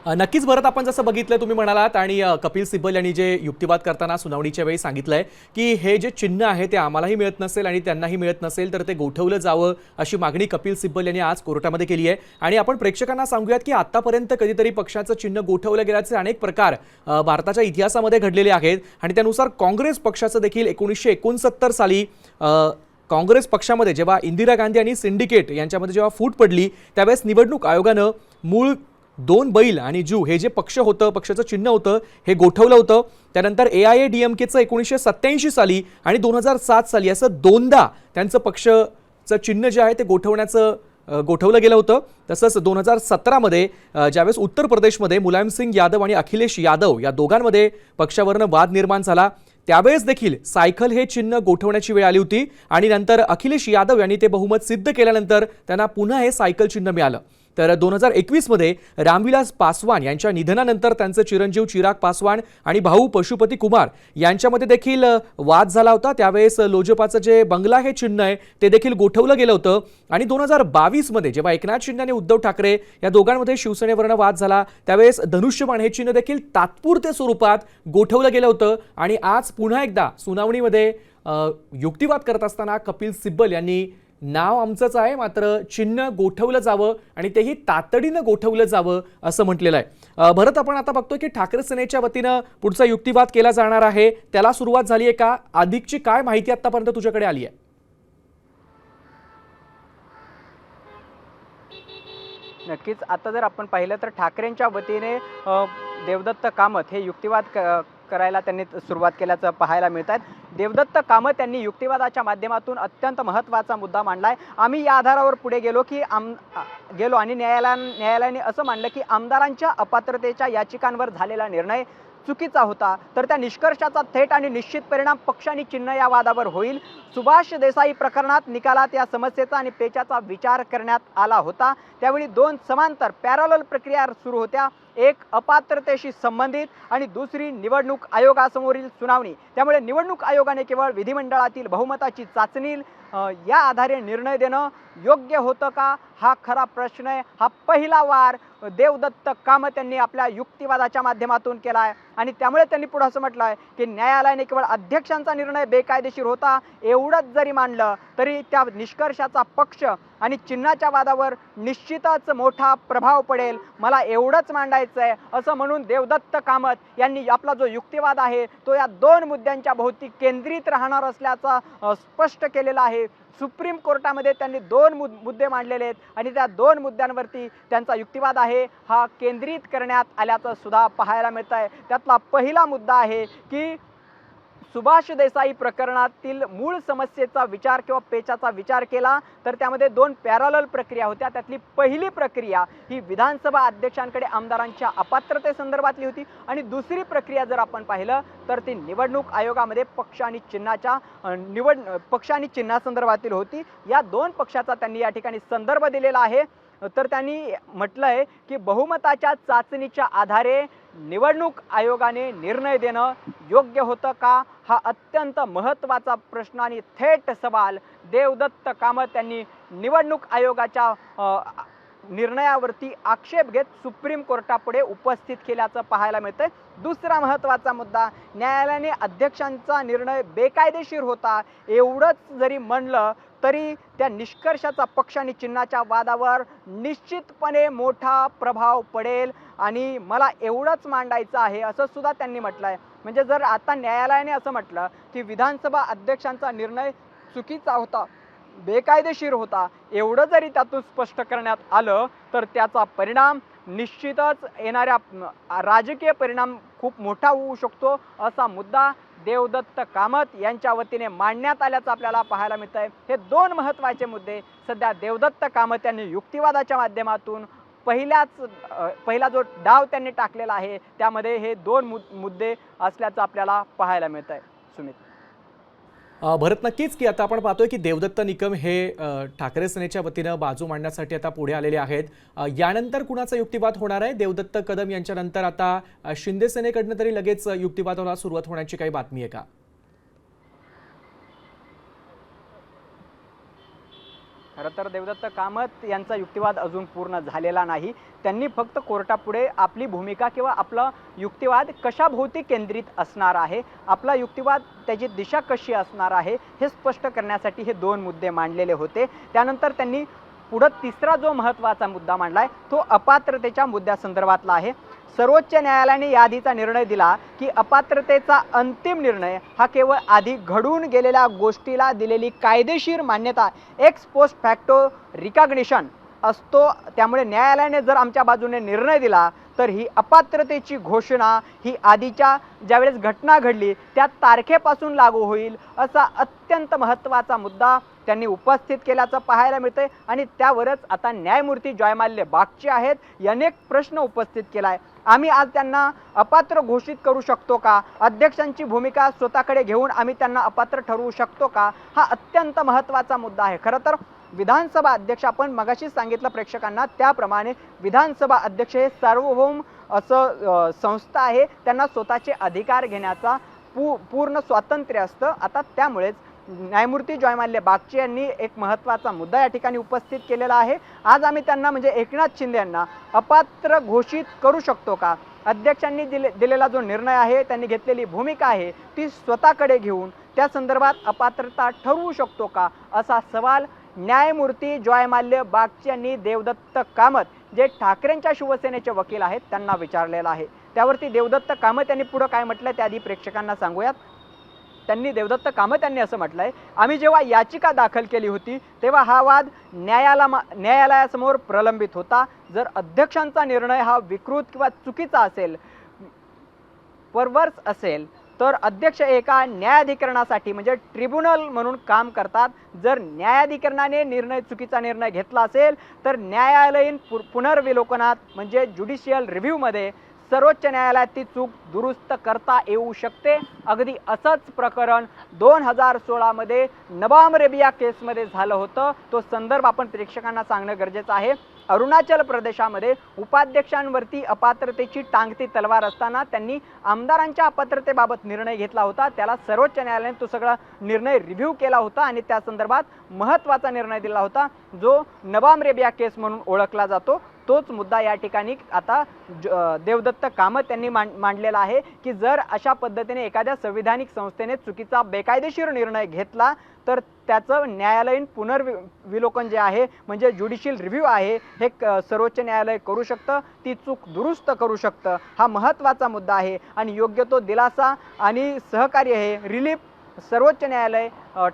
नक्कीच भरत, आपण जसं बघितलं तुम्ही म्हणालात आणि कपिल सिब्बल यांनी जे युक्तिवाद करताना सुनावणीच्या वेळी सांगितलंय की हे जे चिन्ह आहे ते आम्हालाही मिळत नसेल आणि त्यांनाही मिळत नसेल तर ते गोठवलं जावं अशी मागणी कपिल सिब्बल यांनी आज कोर्टामध्ये केली आहे। आणि आपण प्रेक्षकांना सांगूयात की आतापर्यंत कधीतरी पक्षाचं चिन्ह गोठवलं गेल्याचे अनेक प्रकार भारताच्या इतिहासामध्ये घडलेले आहेत आणि त्यानुसार काँग्रेस पक्षाचं देखील 1969 साली काँग्रेस पक्षामध्ये जेव्हा इंदिरा गांधी आणि सिंडिकेट यांच्यामध्ये जेव्हा फूट पडली त्यावेळेस निवडणूक आयोगानं मूळ 2 बैल आणि जू हे जे पक्ष होतं, पक्षाचं चिन्ह होतं, हे गोठवलं होतं। त्यानंतर AIADMKचं 1987 साली आणि 2007 साली असं दोनदा त्यांचं पक्षाचं चिन्ह जे आहे ते गोठवलं गेलं होतं। तसंच 2017 मध्ये ज्यावेळेस उत्तर प्रदेशमध्ये मुलायम सिंग यादव आणि अखिलेश यादव या दोघांमध्ये पक्षावरनं वाद निर्माण झाला, त्यावेळेस देखील सायकल हे चिन्ह गोठवण्याची वेळ आली होती आणि नंतर अखिलेश यादव यांनी ते बहुमत सिद्ध केल्यानंतर त्यांना पुन्हा हे सायकल चिन्ह मिळालं। तर 2021 मध्ये रामविलास पासवान यांच्या निधनानंतर त्यांचे चिरंजीव चिराग पासवान आणि भाऊ पशुपती कुमार यांच्यामध्ये देखील वाद झाला होता। त्यावेळेस लोजपाचं जे बंगला हे चिन्ह आहे ते देखील गोठवलं गेलं होतं आणि 2022 मध्ये जेव्हा एकनाथ शिंदे आणि उद्धव ठाकरे या दोघांमध्ये शिवसेनेवरनं वाद झाला त्यावेळेस धनुष्यबाण हे चिन्ह देखील तात्पुरत्या स्वरूपात गोठवलं गेलं होतं। आणि आज पुन्हा एकदा सुनावणीमध्ये युक्तिवाद करत असताना कपिल सिब्बल यांनी नाव आमचंच आहे मात्र चिन्ह गोठवलं जावं आणि तेही तातडीनं गोठवलं जावं असं म्हटलेलं आहे। भरत, आपण आता बघतोय की ठाकरे सेनेच्या वतीनं पुढचा युक्तिवाद केला जाणार आहे, त्याला सुरुवात झाली आहे का? अधिकची काय माहिती आतापर्यंत तुझ्याकडे आली आहे? नक्कीच, आता जर आपण पाहिलं तर ठाकरेंच्या वतीने देवदत्त कामत हे युक्तिवाद करायला त्यांनी सुरुवात केल्याचं पाहायला मिळत आहे। देवदत्त कामत यांनी युक्तिवादाच्या माध्यमातून अत्यंत महत्त्वाचा मुद्दा मांडलाय। आम्ही या आधारावर पुढे गेलो आणि न्यायालयाने असं मांडलं की आमदारांच्या अपात्रतेच्या याचिकांवर झालेला निर्णय चुकीचा होता, तर त्या निष्कर्षाचा थेट आणि निश्चित परिणाम पक्ष आणि चिन्ह या वादावर होईल। सुभाष देसाई प्रकरणात निकालात या समस्येचा आणि पेचाचा विचार करण्यात आला होता, त्यावेळी 2 समांतर पॅरलल प्रक्रिया सुरू होत्या, एक अपात्रतेशी संबंधित आणि दुसरी निवडणूक आयोगासमोरील सुनावणी। त्यामुळे निवडणूक आयोगाने केवळ विधिमंडळातील बहुमताची चाचणी या आधारे निर्णय देणं योग्य होतं का, हा खरा प्रश्न आहे। हा पहिला वार देवदत्त कामत यांनी आपल्या युक्तिवादाच्या माध्यमातून केला आहे आणि त्यामुळे त्यांनी पुढे असं म्हटलं आहे की न्यायालयाने केवळ अध्यक्षांचा निर्णय बेकायदेशीर होता एवढंच जरी मानलं तरी त्या निष्कर्षाचा पक्ष आणि चिन्हाच्या वादावर निश्चितच मोठा प्रभाव पडेल, मला एवढंच मांडायचं आहे असं म्हणून देवदत्त कामत यांनी आपला जो युक्तिवाद आहे तो या 2 मुद्द्यांच्या भोवती केंद्रित राहणार असल्याचा स्पष्ट केलेला आहे। सुप्रीम कोर्टामध्ये त्यांनी 2 मुद्दे मांडलेले आहेत आणि त्या 2 मुद्द्यांवरती त्यांचा युक्तिवाद आहे हा केंद्रित करण्यात आल्याचं सुद्धा पाहायला मिळत आहे। त्यातला पहिला मुद्दा आहे की सुभाष देसाई प्रकरणातील मूळ समस्येचा विचार किंवा पेचाचा विचार केला तर त्यामध्ये 2 पॅरलल प्रक्रिया होत्या। त्यातली पहिली प्रक्रिया ही विधानसभा अध्यक्षांकडे आमदारांच्या अपात्रतेसंदर्भातली होती आणि दुसरी प्रक्रिया जर आपण पाहिलं तर ती निवडणूक आयोगामध्ये पक्ष आणि चिन्हासंदर्भातील होती। या 2 पक्षाचा त्यांनी या ठिकाणी संदर्भ दिलेला आहे। तर त्यांनी म्हटलं आहे की बहुमताच्या चाचणीच्या आधारे निवडणूक आयोगाने निर्णय देणं योग्य होतं का, हा अत्यंत महत्त्वाचा प्रश्न आणि थेट सवाल देवदत्त कामत यांनी निवडणूक आयोगाच्या निर्णयावरती आक्षेप घेत सुप्रीम कोर्टापुढे उपस्थित केल्याचं पाहायला मिळतंय। दुसरा महत्त्वाचा मुद्दा, न्यायालयाने अध्यक्षांचा निर्णय बेकायदेशीर होता एवढंच जरी म्हणलं तरी त्या निष्कर्षाचा पक्ष आणि चिन्हाच्या वादावर निश्चितपणे मोठा प्रभाव पडेल आणि मला एवढंच मांडायचं आहे असं सुद्धा त्यांनी म्हटलं आहे। म्हणजे जर आता न्यायालयाने असं म्हटलं की विधानसभा अध्यक्षांचा निर्णय चुकीचा होता, बेकायदेशीर होता एवढं जरी त्यातून स्पष्ट करण्यात आलं तर त्याचा परिणाम निश्चितच येणाऱ्या राजकीय परिणाम खूप मोठा होऊ शकतो असा मुद्दा देवदत्त कामत यांच्या वतीने मांडण्यात आल्याचं आपल्याला पाहायला मिळत आहे। हे 2 महत्त्वाचे मुद्दे सध्या देवदत्त कामत यांनी युक्तिवादाच्या माध्यमातून पहिला जो डाव त्यांनी टाकलेला आहे त्यामध्ये हे 2 मुद्दे असल्याचं आपल्याला पाहायला मिळत आहे। सुमित, भरत, नक्कीच की आता आपण पाहतोय की देवदत्त निकम हे ठाकरे सेनेच्या वतीनं बाजू मांडण्यासाठी आता पुढे आलेले आहेत। यानंतर कुणाचा युक्तिवाद होणार आहे? देवदत्त कदम यांच्यानंतर आता शिंदे सेनेकडनं तरी लगेच युक्तिवादाला सुरुवात होण्याची काही बातमी आहे का? खरं तर देवदत्त कामत यांचा युक्तिवाद अजून पूर्ण झालेला नाही. त्यांनी फक्त कोर्टापुढे आपली भूमिका किंवा आपला युक्तिवाद कशाभोवती केंद्रित असणार आहे, आपला युक्तिवाद त्याची दिशा कशी असणार आहे हे स्पष्ट करण्यासाठी हे दोन मुद्दे मांडलेले होते. त्यानंतर त्यांनी पुढे तिसरा जो महत्त्वाचा मुद्दा मांडलाय तो अपात्रतेच्या मुद्द्यासंदर्भातला आहे. सर्वोच्च न्यायालयाने याआधीचा निर्णय दिला की अपात्रतेचा अंतिम निर्णय हा केवळ आधी घडून गेलेल्या गोष्टीला दिलेली कायदेशीर मान्यता एक्स पोस्ट फॅक्टो रिकॉग्निशन असतो. त्यामुळे न्यायालयाने जर आमच्या बाजूने निर्णय दिला तर ही अपात्रतेची घोषणा ही आधीच्या ज्यावेळेस घटना घडली त्या तारखेपासून लागू होईल असा अत्यंत महत्त्वाचा मुद्दा त्यांनी उपस्थित केल्याचं पाहायला मिळतंय. आणि त्यावरच आता न्यायमूर्ती जयमाल्य बागची आहेत अनेक प्रश्न उपस्थित केलाय. आम्ही आज त्यांना अपात्र घोषित करू शकतो का, अध्यक्षांची भूमिका स्वतःकडे घेऊन आम्ही त्यांना अपात्र ठरवू शकतो का, हा अत्यंत महत्त्वाचा मुद्दा आहे. खरं तर विधानसभा अध्यक्ष, आपण मगाशीच सांगितलं प्रेक्षकांना त्याप्रमाणे विधानसभा अध्यक्ष हे सार्वभौम असं संस्था आहे, त्यांना स्वतःचे अधिकार घेण्याचा पूर्ण स्वातंत्र्य असतं. आता त्यामुळेच न्यायमूर्ती जयमाल्य बागची यांनी एक महत्त्वाचा मुद्दा या ठिकाणी उपस्थित केलेला आहे. आज आम्ही त्यांना म्हणजे एकनाथ शिंदे यांना अपात्र घोषित करू शकतो का, अध्यक्षांनी दिलेला जो निर्णय आहे, त्यांनी घेतलेली भूमिका आहे ती स्वतःकडे घेऊन त्या संदर्भात अपात्रता ठरवू शकतो का, असा सवाल न्यायमूर्ती जयमाल्य बागची यांनी देवदत्त कामत जे ठाकरेंच्या शिवसेनेचे वकील आहेत त्यांना विचारलेला आहे. त्यावरती देवदत्त कामत यांनी पुढे काय म्हटलं त्याआधी प्रेक्षकांना सांगूयात. त्यांनी देवदत्त कामत यांनी असं म्हटलंय, आम्ही जेव्हा याचिका दाखल केली होती तेव्हा हा वाद न्यायालयासमोर प्रलंबित होता. जर अध्यक्षांचा निर्णय हा विकृत किंवा चुकीचा असेल, परवर्स असेल, तर अध्यक्ष एका न्यायाधिकरणासाठी म्हणजे ट्रिब्युनल म्हणून काम करतात. जर न्यायाधिकरणाने चुकीचा निर्णय घेतला असेल तर न्यायालयीन पुनर्विलोकनात म्हणजे ज्युडिशियल रिव्ह्यूमध्ये सर्वोच्च न्यायालयात ती चूक दुरुस्त करता येऊ शकते. अगदी असंच प्रकरण 2016 मध्ये नबाम रेबिया केसमध्ये झालं होतं. तो संदर्भ आपण प्रेक्षकांना सांगणं गरजेचं आहे. अरुणाचल प्रदेशामध्ये उपाध्यक्षांवरती अपात्रतेची टांगती तलवार असताना त्यांनी आमदारांच्या अपात्रतेबाबत निर्णय घेतला होता. त्याला सर्वोच्च न्यायालयाने तो सगळा निर्णय रिव्ह्यू केला होता आणि त्या संदर्भात महत्त्वाचा निर्णय दिला होता जो नबाम रेबिया केस म्हणून ओळखला जातो. तोच मुद्दा या ठिकाणी आता देवदत्त कामत यांनी मांडलेला आहे की जर अशा पद्धतीने एखाद्या संविधानिक संस्थेने चुकीचा बेकायदेशीर निर्णय घेतला तर त्याचं न्यायालयीन पुनर्विलोकन जे आहे म्हणजे ज्युडिशियल रिव्ह्यू आहे हे सर्वोच्च न्यायालय करू शकतं, ती चूक दुरुस्त करू शकतं. हा महत्त्वाचा मुद्दा आहे आणि योग्य तो दिलासा आणि सहकार्य हे रिलीफ सर्वोच्च न्यायालय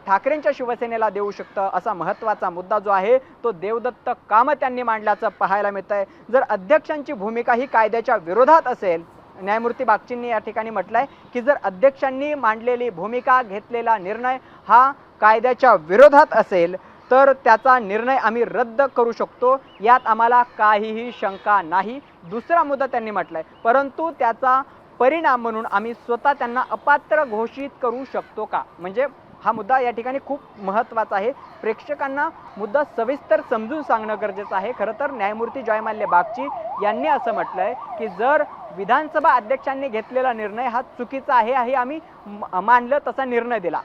ठाकरेंच्या शिवसेनेला देऊ शकतं असा महत्त्वाचा मुद्दा जो आहे तो देवदत्त कामत यांनी मांडल्याचं पाहायला मिळत आहे. जर अध्यक्षांची भूमिका ही कायद्याच्या विरोधात असेल, न्यायमूर्ती बागचींनी या ठिकाणी म्हटलंय की जर अध्यक्षांनी मांडलेली भूमिका घेतलेला निर्णय हा कायद्याच्या विरोधात असेल तर त्याचा निर्णय आम्ही रद्द करू शकतो, यात आम्हाला काहीही शंका नाही. दुसरा मुद्दा त्यांनी म्हटलाय, परंतु त्याचा परिणाम म्हणून आम्ही स्वतः त्यांना अपात्र घोषित करू शकतो का, म्हणजे हा मुद्दा या ठिकाणी खूप महत्त्वाचा आहे. प्रेक्षकांना मुद्दा सविस्तर समजून सांगणं गरजेचं आहे. खरं तर न्यायमूर्ती जयमाल्य बागची यांनी असं म्हटलंय की जर विधानसभा अध्यक्षांनी घेतलेला निर्णय हा चुकीचा आहे हे आम्ही मानलं, तसा निर्णय दिला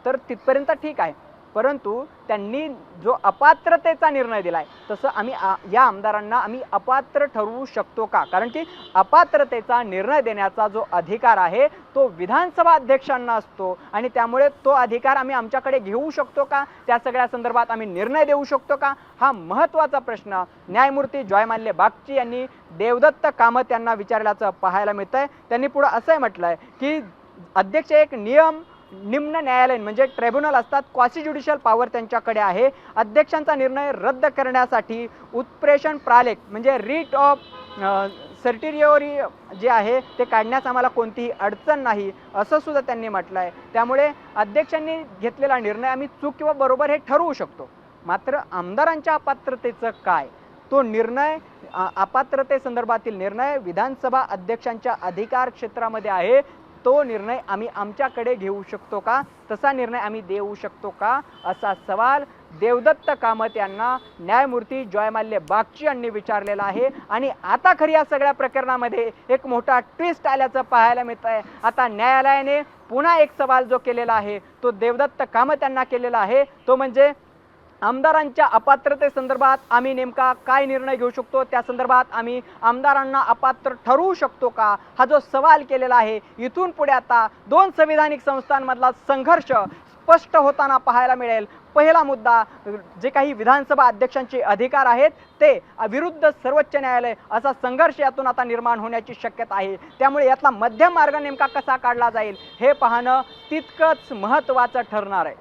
तर तिथपर्यंत ठीक आहे, परंतु त्यांनी जो अपात्रतेचा निर्णय दिलाय तसं आम्ही या आमदारांना आम्ही अपात्र ठरवू शकतो का, कारण की अपात्रतेचा निर्णय देण्याचा जो अधिकार आहे तो विधानसभा अध्यक्षांना असतो आणि त्यामुळे तो अधिकार आम्ही आमच्याकडे घेऊ शकतो का, त्या सगळ्या संदर्भात आम्ही निर्णय देऊ शकतो का, हा महत्त्वाचा प्रश्न न्यायमूर्ती जयमाल्य बागची यांनी देवदत्त कामत यांना विचारल्याचं पाहायला मिळतंय. त्यांनी पुढे असंही म्हटलंय की अध्यक्ष एक निम्न न्यायालयीन म्हणजे ट्रिब्युनल असतात, क्वासी ज्युडिशियल पॉवर त्यांच्याकडे आहे. अध्यक्षांचा निर्णय रद्द करण्यासाठी उत्प्रेषण प्रालेख म्हणजे रीट ऑफ सर्टिरिओरी जे आहे ते काढण्यास आम्हाला कोणतीही अडचण नाही असं सुद्धा त्यांनी म्हटलं आहे. त्यामुळे अध्यक्षांनी घेतलेला निर्णय आम्ही चूक किंवा बरोबर हे ठरवू शकतो. मात्र आमदारांच्या अपात्रतेचं काय, तो निर्णय अपात्रते संदर्भातील निर्णय विधानसभा अध्यक्षांच्या अधिकार क्षेत्रामध्ये आहे. तो निर्णय आम्ही आमच्याकडे घेऊ शकतो का, तसा निर्णय आम्ही देऊ शकतो का, असा सवाल देवदत्त कामत यांना न्यायमूर्ती जयमाल्य बागची यांनी विचारलेला आहे. आणि आता खरी या सगळ्या प्रकरणामध्ये एक मोठा ट्विस्ट आल्याचं पाहायला मिळत आहे. आता न्यायालयाने पुन्हा एक सवाल जो केलेला आहे तो देवदत्त कामत यांना केलेला आहे, तो म्हणजे आमदारांच्या अपात्रतेसंदर्भात आम्ही नेमका काय निर्णय घेऊ शकतो, त्या संदर्भात आम्ही आमदारांना अपात्र ठरवू शकतो का, हा जो सवाल केलेला आहे, इथून पुढे आता दोन संविधानिक संस्थांमधला संघर्ष स्पष्ट होताना पाहायला मिळेल. पहिला मुद्दा, जे काही विधानसभा अध्यक्षांचे अधिकार आहेत ते विरुद्ध सर्वोच्च न्यायालय, असा संघर्ष यातून आता निर्माण होण्याची शक्यता आहे. त्यामुळे यातला मध्यम मार्ग नेमका कसा काढला जाईल हे पाहणं तितकंच महत्त्वाचं ठरणार आहे.